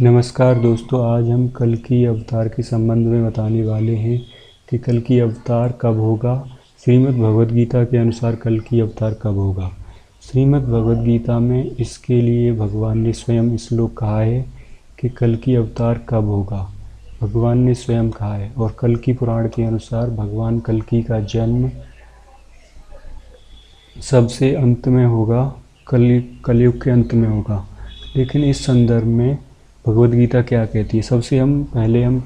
नमस्कार दोस्तों, आज हम कल की अवतार के संबंध में बताने वाले हैं कि कल की अवतार कब होगा। श्रीमद् भगवद गीता के अनुसार कल की अवतार कब होगा। श्रीमद् भगवद गीता में इसके लिए भगवान ने स्वयं श्लोक कहा है कि कल की अवतार कब होगा। भगवान ने स्वयं कहा है। और कल की पुराण के अनुसार भगवान कल्कि का जन्म सबसे अंत में होगा, कलयुग के अंत में होगा। लेकिन इस संदर्भ में भगवद गीता क्या कहती है, सबसे पहले हम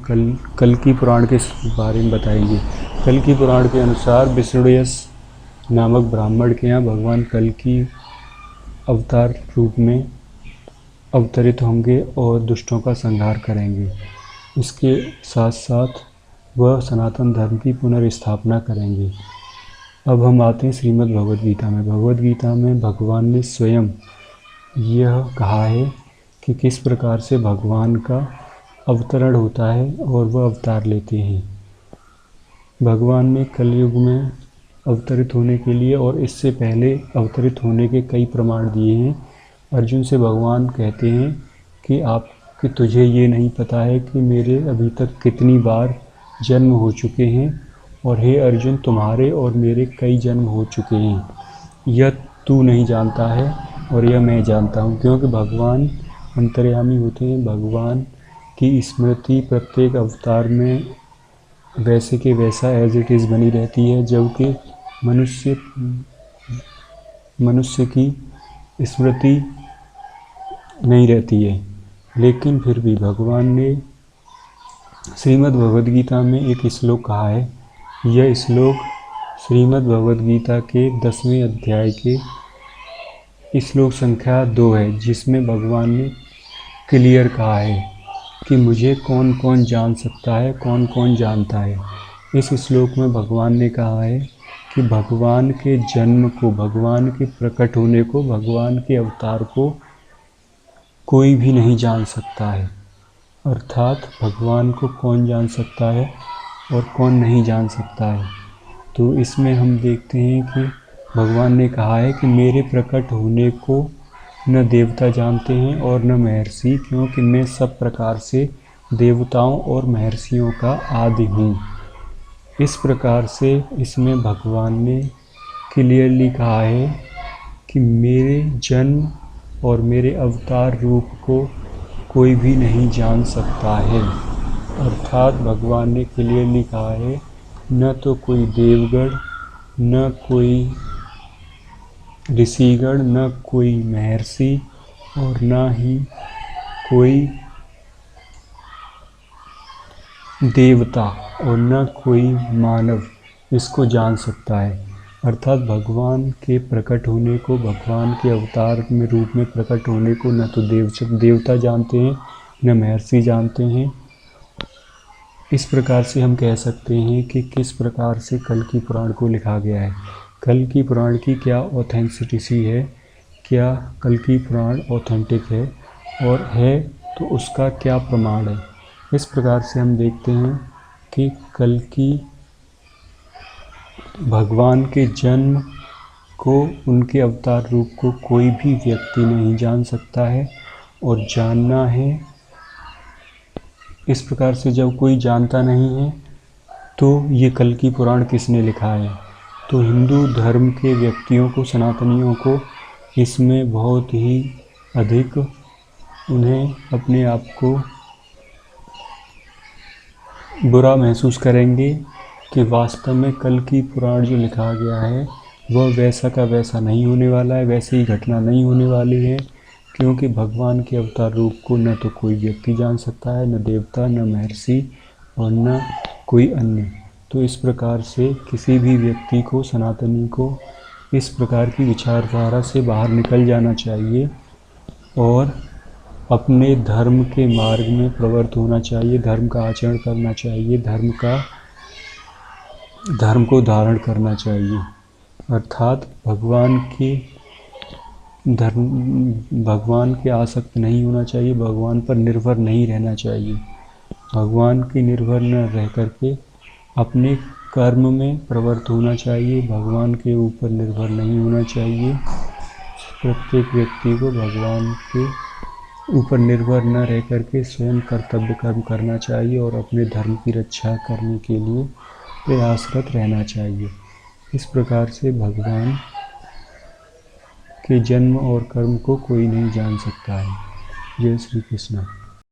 कल की पुराण के बारे में बताएंगे। कल की पुराण के अनुसार विष्णुयश नामक ब्राह्मण के यहाँ भगवान कल की अवतार रूप में अवतरित होंगे और दुष्टों का संहार करेंगे। इसके साथ साथ वह सनातन धर्म की पुनर्स्थापना करेंगे। अब हम आते हैं श्रीमद् भगवद गीता में। भगवद गीता में भगवान ने स्वयं यह कहा है कि किस प्रकार से भगवान का अवतरण होता है और वह अवतार लेते हैं। भगवान ने कलयुग में अवतरित होने के लिए और इससे पहले अवतरित होने के कई प्रमाण दिए हैं। अर्जुन से भगवान कहते हैं कि तुझे ये नहीं पता है कि मेरे अभी तक कितनी बार जन्म हो चुके हैं, और हे अर्जुन, तुम्हारे और मेरे कई जन्म हो चुके हैं। यह तू नहीं जानता है और यह मैं जानता हूँ, क्योंकि भगवान अंतर्यामी होते हैं। भगवान की स्मृति प्रत्येक अवतार में वैसे के वैसा एज इट इज़ बनी रहती है, जबकि मनुष्य की स्मृति नहीं रहती है। लेकिन फिर भी भगवान ने श्रीमद् भगवद गीता में एक श्लोक कहा है। यह श्लोक श्रीमद् भगवद गीता के 10वें अध्याय के श्लोक संख्या 2 है, जिसमें भगवान ने क्लियर कहा है कि मुझे कौन कौन जान सकता है, कौन कौन जानता है। इस श्लोक में भगवान ने कहा है कि भगवान के जन्म को, भगवान के प्रकट होने को, भगवान के अवतार को कोई भी नहीं जान सकता है। अर्थात भगवान को कौन जान सकता है और कौन नहीं जान सकता है। तो इसमें हम देखते हैं कि भगवान ने कहा है कि मेरे प्रकट होने को न देवता जानते हैं और न महर्षि, क्योंकि मैं सब प्रकार से देवताओं और महर्षियों का आदि हूँ। इस प्रकार से इसमें भगवान ने क्लियरली कहा है कि मेरे जन्म और मेरे अवतार रूप को कोई भी नहीं जान सकता है। अर्थात भगवान ने क्लियरली कहा है, न तो कोई देवगण, न कोई ऋषिगण, न कोई महर्षि और न ही कोई देवता और न कोई मानव इसको जान सकता है। अर्थात भगवान के प्रकट होने को, भगवान के अवतार में रूप में प्रकट होने को न तो देवता जानते हैं, न महर्षि जानते हैं। इस प्रकार से हम कह सकते हैं कि किस प्रकार से कल की पुराण को लिखा गया है। कल की पुराण की क्या ऑथेंटिसिटी है, क्या कल की पुराण ऑथेंटिक है, और है तो उसका क्या प्रमाण है। इस प्रकार से हम देखते हैं कि कल की भगवान के जन्म को, उनके अवतार रूप को कोई भी व्यक्ति नहीं जान सकता है, और जानना है। इस प्रकार से जब कोई जानता नहीं है तो ये कल की पुराण किसने लिखा है। तो हिंदू धर्म के व्यक्तियों को, सनातनियों को इसमें बहुत ही अधिक उन्हें अपने आप को बुरा महसूस करेंगे कि वास्तव में कल की पुराण जो लिखा गया है वह वैसा का वैसा नहीं होने वाला है, वैसे ही घटना नहीं होने वाली है, क्योंकि भगवान के अवतार रूप को न तो कोई व्यक्ति जान सकता है, न देवता, न महर्षि और न कोई अन्य। तो इस प्रकार से किसी भी व्यक्ति को, सनातनी को इस प्रकार की विचारधारा से बाहर निकल जाना चाहिए और अपने धर्म के मार्ग में प्रवृत्त होना चाहिए, धर्म का आचरण करना चाहिए, धर्म को धारण करना चाहिए। अर्थात भगवान के आसक्त नहीं होना चाहिए, भगवान पर निर्भर नहीं रहना चाहिए। भगवान के निर्भर न रह करके अपने कर्म में प्रवृत्त होना चाहिए, भगवान के ऊपर निर्भर नहीं होना चाहिए। प्रत्येक व्यक्ति को भगवान के ऊपर निर्भर न रह करके स्वयं कर्तव्य कर्म करना चाहिए और अपने धर्म की रक्षा करने के लिए प्रयासरत रहना चाहिए। इस प्रकार से भगवान के जन्म और कर्म को कोई नहीं जान सकता है। जय श्री कृष्ण।